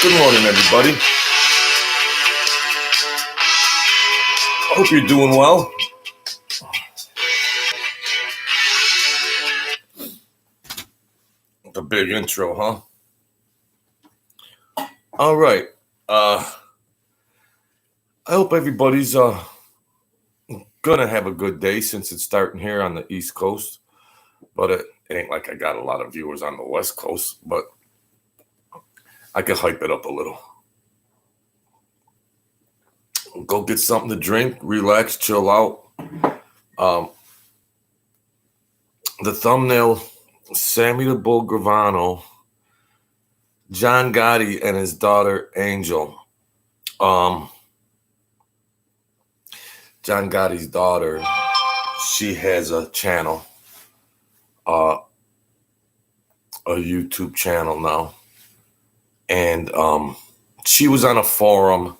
Good morning, everybody. I hope you're doing well. A big intro, huh? All right. I hope everybody's gonna have a good day since it's starting here on the East Coast. But it ain't like I got a lot of viewers on the West Coast, but I can hype it up a little. Go get something to drink, relax, chill out. The thumbnail, Sammy the Bull Gravano, John Gotti and his daughter Angel. John Gotti's daughter, she has a channel, a YouTube channel now. And she was on a forum,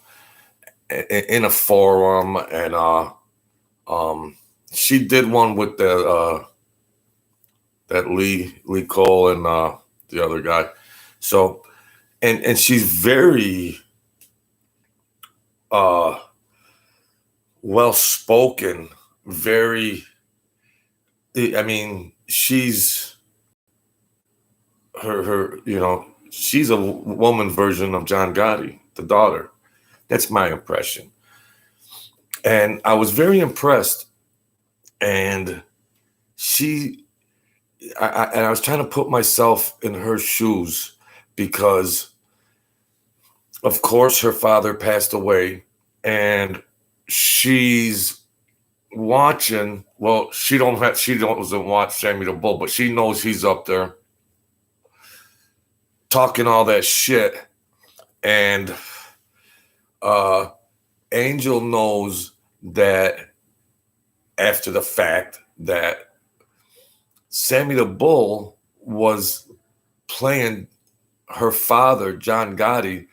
and she did one with that Lee Cole and the other guy. So, and she's very well spoken, very. I mean, she's her. She's a woman version of John Gotti, the daughter. That's my impression. And I was very impressed. And I was trying to put myself in her shoes because, of course, her father passed away, and she's watching. Well, she doesn't watch Sammy the Bull, but she knows he's up there talking all that shit. And Angel knows that after the fact that Sammy the Bull was playing her father, John Gotti,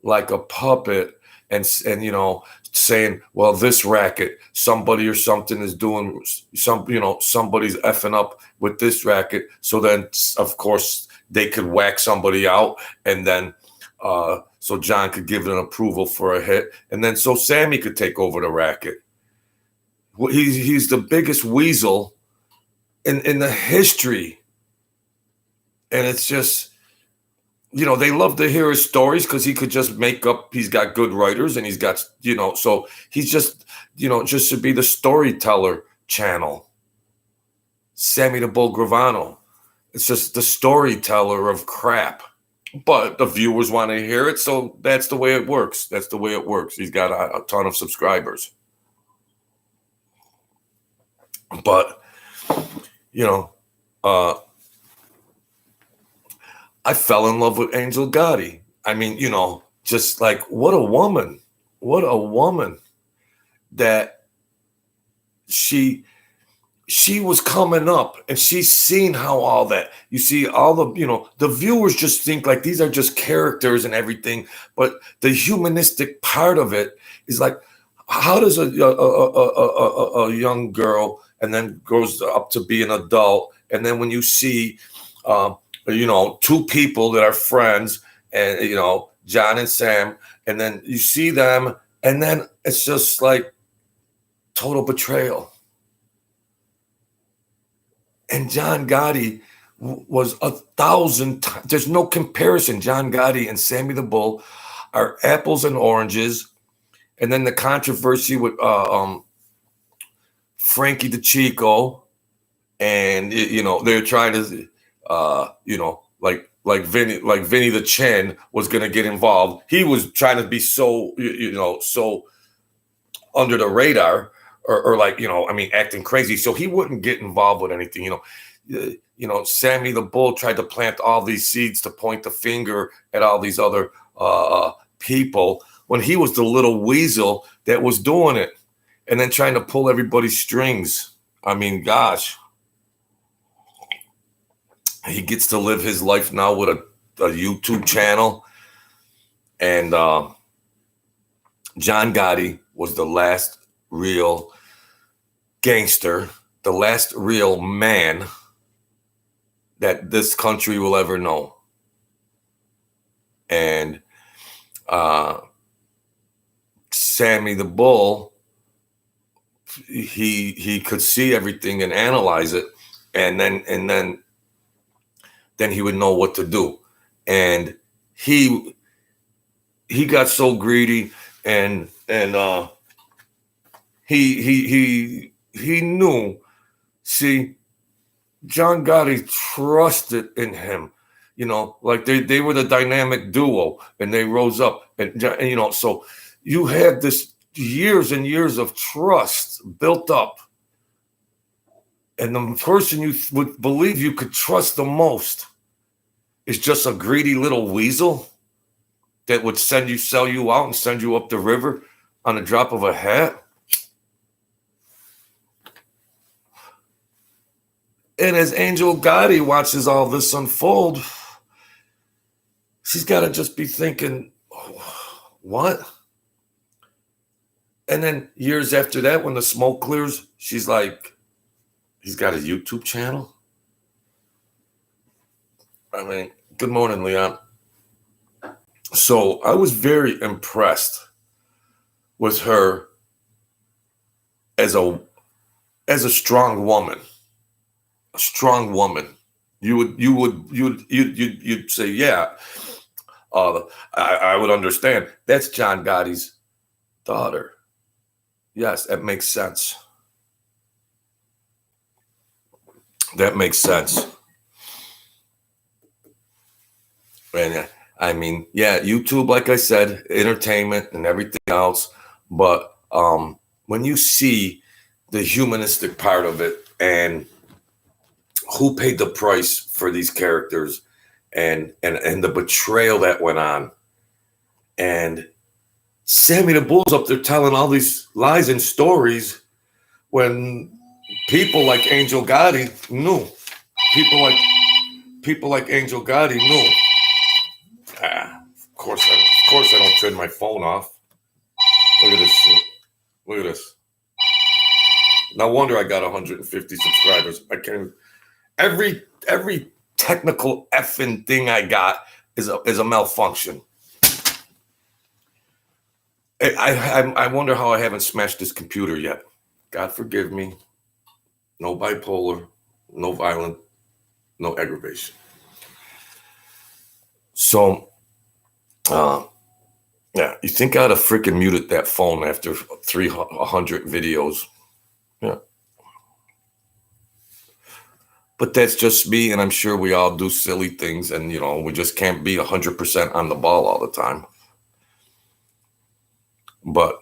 like a puppet and saying, well, this racket, somebody or something is doing somebody's effing up with this racket. So then, of course, they could whack somebody out, and then so John could give an approval for a hit, and then so Sammy could take over the racket. He's the biggest weasel in the history, and it's just, they love to hear his stories because he could just make up. He's got good writers, and he's got so he's just just to be the storyteller channel. Sammy the Bull Gravano. It's just the storyteller of crap. But the viewers want to hear it, so that's the way it works. He's got a ton of subscribers. But, I fell in love with Angel Gotti. I mean, just like, what a woman that she was coming up, and she's seen how all that, you see all the viewers just think like these are just characters and everything, but the humanistic part of it is like, how does a young girl and then grows up to be an adult, and then when you see two people that are friends, and John and Sam, and then you see them, and then it's just like total betrayal. And John Gotti was 1,000 times. There's no comparison. John Gotti and Sammy the Bull are apples and oranges. And then the controversy with Frankie DeChico, and they're trying to, like Vinny the Chin was going to get involved. He was trying to be so so under the radar. Or acting crazy, so he wouldn't get involved with anything. Sammy the Bull tried to plant all these seeds to point the finger at all these other people when he was the little weasel that was doing it, and then trying to pull everybody's strings. I mean, gosh, he gets to live his life now with a YouTube channel, and John Gotti was the last real gangster, the last real man that this country will ever know. And Sammy the Bull, he could see everything and analyze it, and then he would know what to do. And he got so greedy, and he knew. See, John Gotti trusted in him. You know, like they were the dynamic duo, and they rose up, and you know, so you had this years and years of trust built up, and the person you would believe you could trust the most is just a greedy little weasel that would sell you out and send you up the river on a drop of a hat. And as Angel Gotti watches all this unfold, she's got to just be thinking, what? And then years after that, when the smoke clears, she's like, he's got a YouTube channel? I mean, good morning, Leon. So I was very impressed with her as a strong woman. A strong woman. You'd say, yeah, I would understand. That's John Gotti's daughter. Yes, that makes sense. That makes sense. And I mean, yeah, YouTube, like I said, entertainment and everything else. But when you see the humanistic part of it and who paid the price for these characters and the betrayal that went on, and Sammy the Bull's up there telling all these lies and stories when people like Angel Gotti knew. People like Angel Gotti knew. Of course I don't turn my phone off. Look at this shit. Look at this. No wonder I got 150 subscribers. I can't. Every technical effing thing I got is a malfunction. I wonder how I haven't smashed this computer yet. God forgive me. No bipolar, no violent, no aggravation. So, yeah, you think I'd have freaking muted that phone after 300 videos. Yeah. But that's just me, and I'm sure we all do silly things, and, you know, we just can't be 100% on the ball all the time. But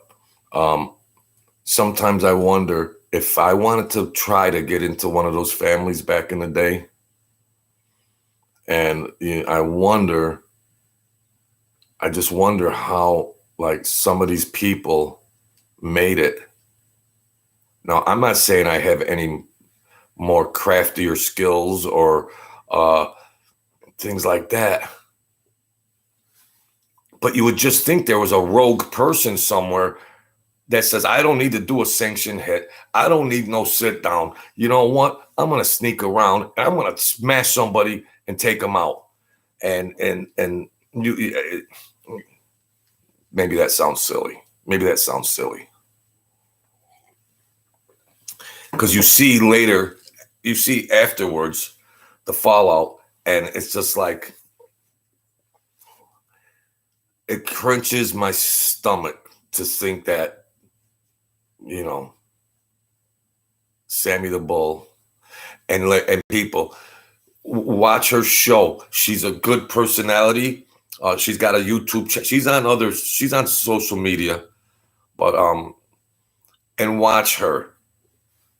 sometimes I wonder if I wanted to try to get into one of those families back in the day, and I just wonder how, like, some of these people made it. Now, I'm not saying I have any more craftier skills or things like that, but you would just think there was a rogue person somewhere that says, I don't need to do a sanction hit. I don't need no sit down. You know what? I'm going to sneak around and I'm going to smash somebody and take them out. And you, maybe that sounds silly. Because you see afterwards the fallout, and it's just like, it crunches my stomach to think that, you know, Sammy the Bull and people watch her show. She's a good personality. She's got a YouTube channel. She's on social media, but and watch her.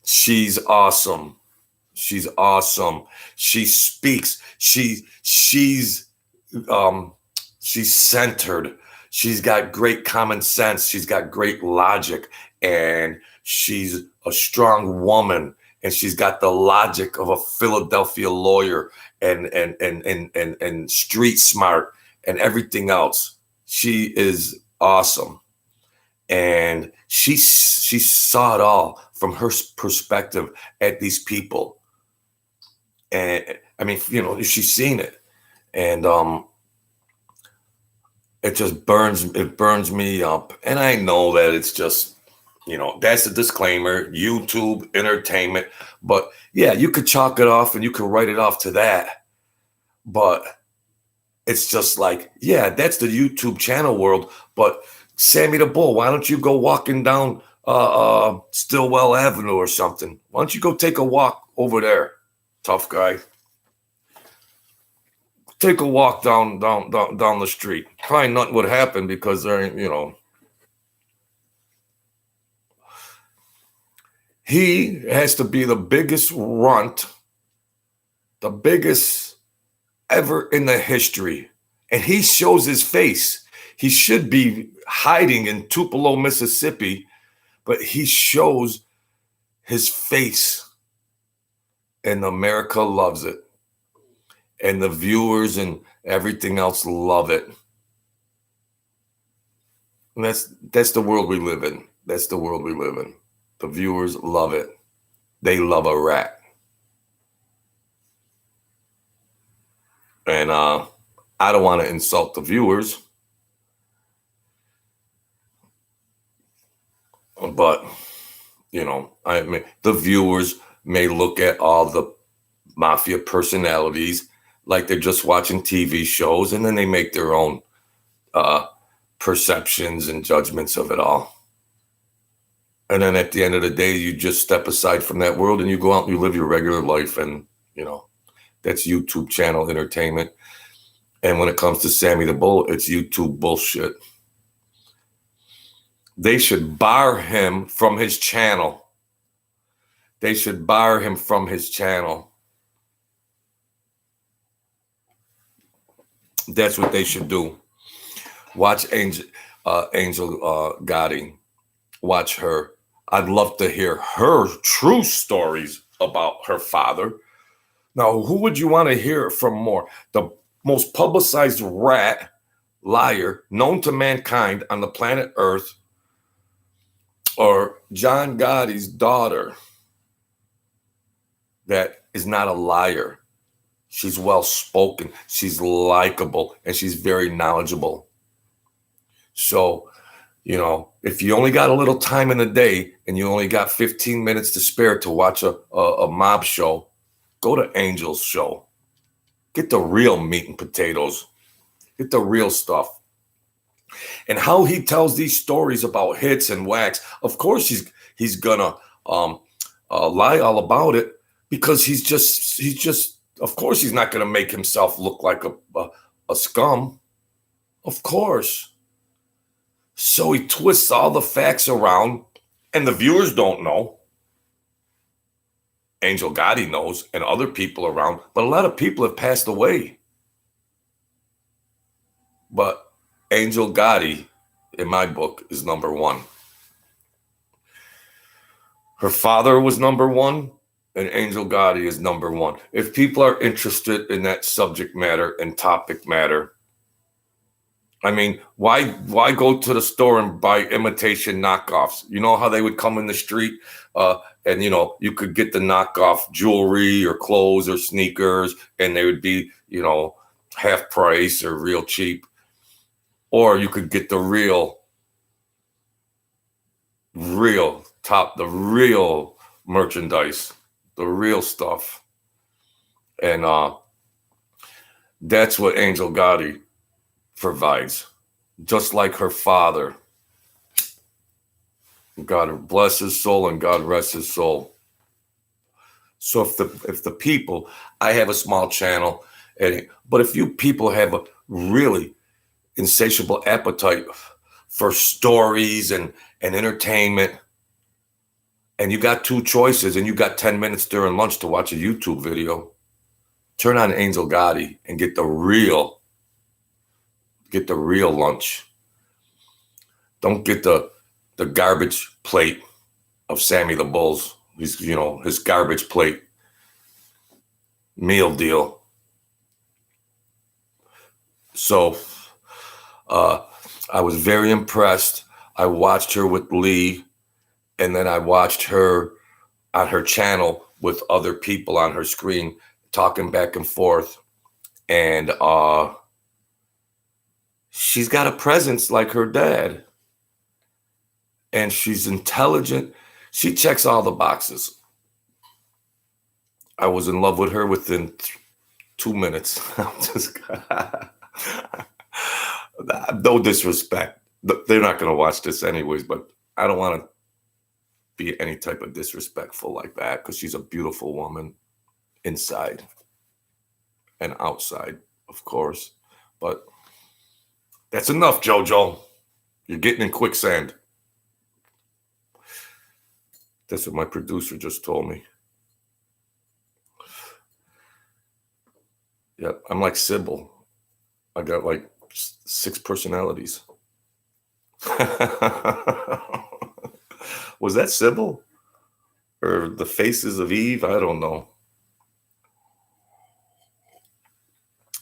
She's awesome. She speaks. She's centered. She's got great common sense. She's got great logic, and she's a strong woman. And she's got the logic of a Philadelphia lawyer, and street smart and everything else. She is awesome, and she saw it all from her perspective at these people. And I mean, you know, she's seen it, and it just burns me up. And I know that it's just, that's a disclaimer, YouTube entertainment. But yeah, you could chalk it off and you could write it off to that. But it's just like, yeah, that's the YouTube channel world. But Sammy the Bull, why don't you go walking down Stillwell Avenue or something? Why don't you go take a walk over there, tough guy? Take a walk down the street. Probably nothing would happen because they're, he has to be the biggest runt, the biggest ever in the history. And he shows his face. He should be hiding in Tupelo, Mississippi, but he shows his face. And America loves it. And the viewers and everything else love it. And that's the world we live in. That's the world we live in. The viewers love it. They love a rat. And I don't want to insult the viewers, but I mean, the viewers may look at all the mafia personalities like they're just watching TV shows, and then they make their own perceptions and judgments of it all. And then at the end of the day, you just step aside from that world and you go out and you live your regular life. And, that's YouTube channel entertainment. And when it comes to Sammy the Bull, it's YouTube bullshit. They should bar him from his channel. They should bar him from his channel. That's what they should do. Watch Angel Gotti. Watch her. I'd love to hear her true stories about her father. Now, who would you want to hear from more? The most publicized rat, liar, known to mankind on the planet Earth, or John Gotti's daughter that is not a liar? She's well-spoken, she's likable, and she's very knowledgeable. So, if you only got a little time in the day and you only got 15 minutes to spare to watch a mob show, go to Angel's show. Get the real meat and potatoes. Get the real stuff. And how he tells these stories about hits and whacks, of course he's gonna lie all about it, because he's just of course he's not gonna make himself look like a scum. Of course. So he twists all the facts around, and the viewers don't know. Angel Gotti knows, and other people around, but a lot of people have passed away. But Angel Gotti, in my book, is number one. Her father was number one, and Angel Gotti is number one. If people are interested in that subject matter and topic matter, I mean, why go to the store and buy imitation knockoffs? You know how they would come in the street and, you could get the knockoff jewelry or clothes or sneakers, and they would be, half price or real cheap. Or you could get the real merchandise, the real stuff. And that's what Angel Gotti provides, just like her father. God bless his soul and God rest his soul. So if the people, I have a small channel, but if you people have a really insatiable appetite for stories and entertainment, and you got two choices and you got 10 minutes during lunch to watch a YouTube video, turn on Angel Gotti and get the real lunch. Don't get the garbage plate of Sammy the Bull's. His garbage plate meal deal. So I was very impressed. I watched her with Lee, and then I watched her on her channel with other people on her screen talking back and forth. And She's got a presence like her dad, and she's intelligent. She checks all the boxes. I was in love with her within 2 minutes. I'm just no disrespect. They're not going to watch this anyways, but I don't want to be any type of disrespectful like that because she's a beautiful woman inside and outside, of course. But that's enough, JoJo. You're getting in quicksand. That's what my producer just told me. Yeah, I'm like Sybil. I got like 6 personalities. Was that Sybil? Or the Faces of Eve? I don't know.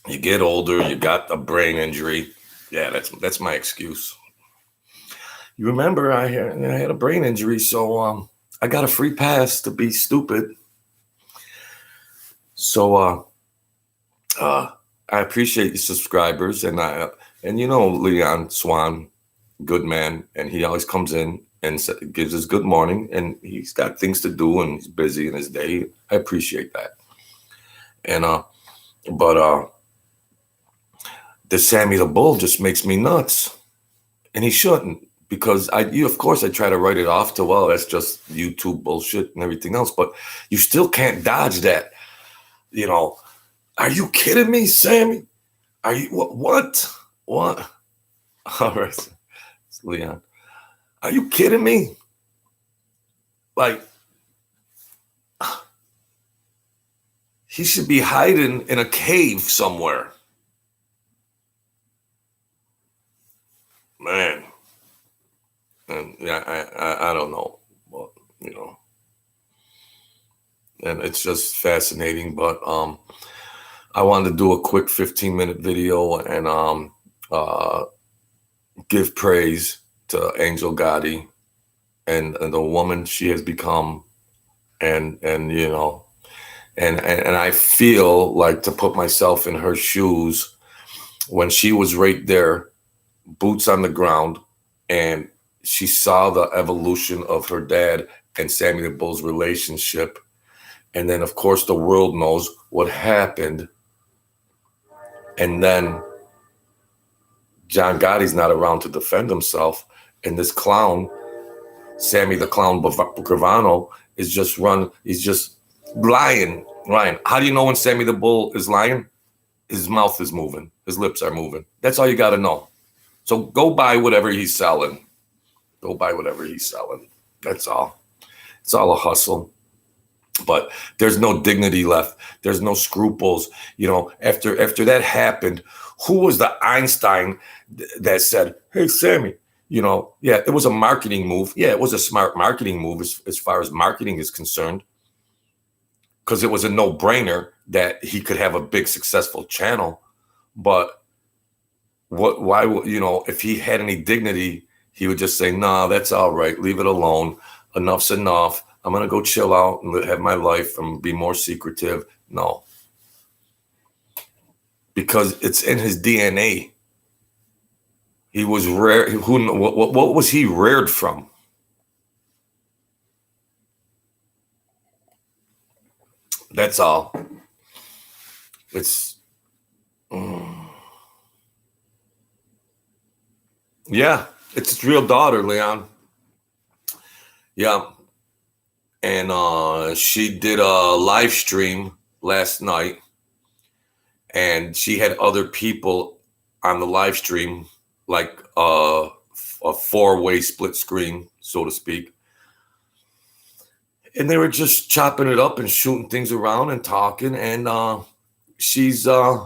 You get older, you got a brain injury. Yeah, that's my excuse. You remember I had a brain injury, so I got a free pass to be stupid. So I appreciate the subscribers, and Leon Swan, good man, and he always comes in and gives us good morning, and he's got things to do and he's busy in his day. I appreciate that. And but the Sammy the Bull just makes me nuts, and he shouldn't, because of course I try to write it off to, well, that's just YouTube bullshit and everything else, but you still can't dodge that. Are you kidding me, Sammy? Are you what? All right, it's Leon. Are you kidding me? Like, he should be hiding in a cave somewhere. Man. And yeah, I don't know. But, and it's just fascinating. But I wanted to do a quick 15-minute video and give praise to Angel Gotti and the woman she has become, and I feel like, to put myself in her shoes, when she was right there, boots on the ground, and she saw the evolution of her dad and Sammy the Bull's relationship, and then of course the world knows what happened, and then John Gotti's not around to defend himself, and this clown, Sammy the Clown Gravano, he's just lying. Ryan, how do you know when Sammy the Bull is lying? His mouth is moving. His lips are moving. That's all you got to know. So go buy whatever he's selling. That's all. It's all a hustle. But there's no dignity left. There's no scruples. After that happened, who was the Einstein that said, hey, Sammy, yeah, it was a marketing move. Yeah, it was a smart marketing move as far as marketing is concerned, because it was a no-brainer that he could have a big, successful channel. But why, if he had any dignity, he would just say, nah, that's all right. Leave it alone. Enough's enough. I'm going to go chill out and have my life and be more secretive. No. Because it's in his DNA. He was rare. What was he reared from? That's all. It's... Yeah, it's his real daughter, Leon. Yeah. And she did a live stream last night, and she had other people on the live stream, like a 4-way split screen, so to speak. And they were just chopping it up and shooting things around and talking. And she's, as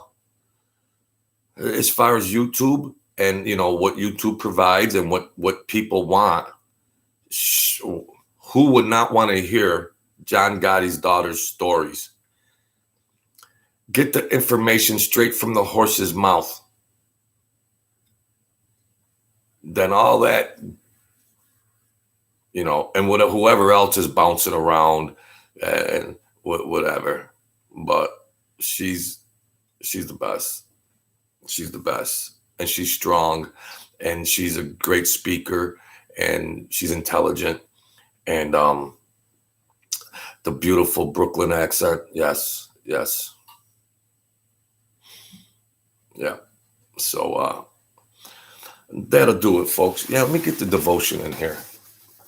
far as YouTube and, what YouTube provides and what people want, who would not want to hear John Gotti's daughter's stories? Get the information straight from the horse's mouth. Then all that, and whoever else is bouncing around and whatever. But she's the best. She's the best. and she's strong, and she's a great speaker, and she's intelligent, and the beautiful Brooklyn accent. Yes, yes. Yeah. So that'll do it, folks. Yeah, let me get the devotion in here.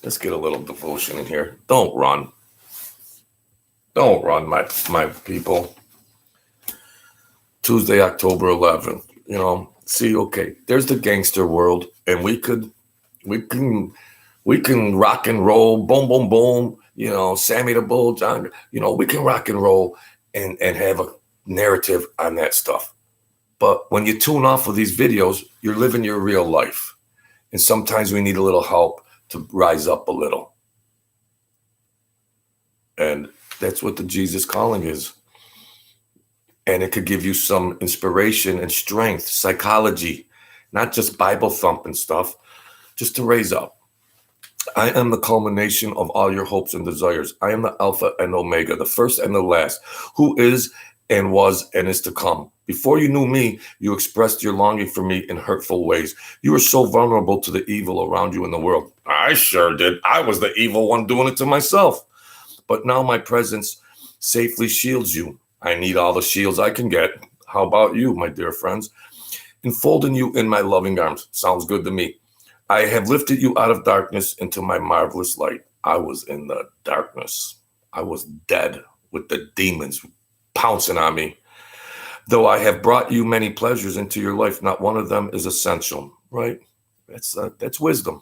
Let's get a little devotion in here. Don't run. Don't run, my people. Tuesday, October 11th. See, okay, there's the gangster world, and we can rock and roll, boom, boom, boom. Sammy the Bull, John. We can rock and roll and have a narrative on that stuff. But when you tune off of these videos, you're living your real life, and sometimes we need a little help to rise up a little, and that's what the Jesus calling is. And it could give you some inspiration and strength, psychology, not just Bible thumping stuff, just to raise up. I am the culmination of all your hopes and desires. I am the Alpha and Omega, the first and the last, who is and was and is to come. Before you knew me, you expressed your longing for me in hurtful ways. You were so vulnerable to the evil around you in the world. I sure did. I was the evil one doing it to myself. But now my presence safely shields you. I need all the shields I can get. How about you, my dear friends? Enfolding you in my loving arms. Sounds good to me. I have lifted you out of darkness into my marvelous light. I was in the darkness. I was dead with the demons pouncing on me. Though I have brought you many pleasures into your life, not one of them is essential, right? That's wisdom.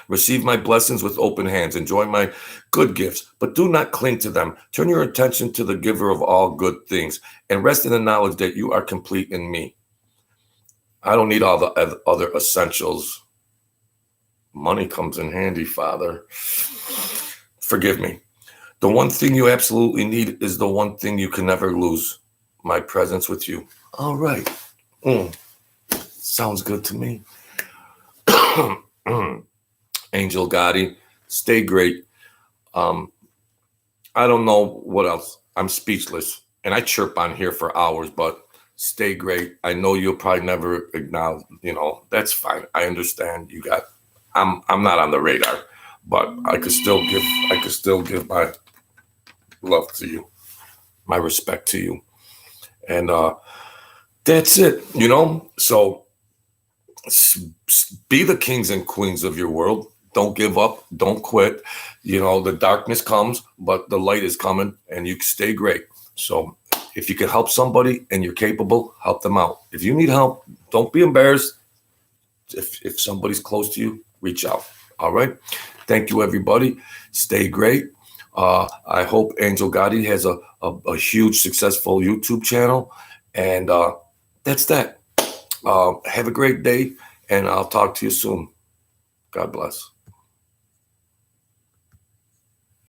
Receive my blessings with open hands. Enjoy my good gifts, but do not cling to them. Turn your attention to the giver of all good things and rest in the knowledge that you are complete in me. I don't need all the other essentials. Money comes in handy, Father. Forgive me. The one thing you absolutely need is the one thing you can never lose. My presence with you. All right. Sounds good to me. Angel Gotti, stay great. I don't know what else. I'm speechless. And I chirp on here for hours, but stay great. I know you'll probably never acknowledge, that's fine. I understand I'm not on the radar, but I could still give my love to you, my respect to you. And that's it, So be the kings and queens of your world. Don't give up. Don't quit. The darkness comes, but the light is coming, and you stay great. So if you can help somebody and you're capable, help them out. If you need help, don't be embarrassed. If somebody's close to you, reach out. All right. Thank you, everybody. Stay great. I hope Angel Gotti has a huge, successful YouTube channel. And that's that. Have a great day, and I'll talk to you soon. God bless.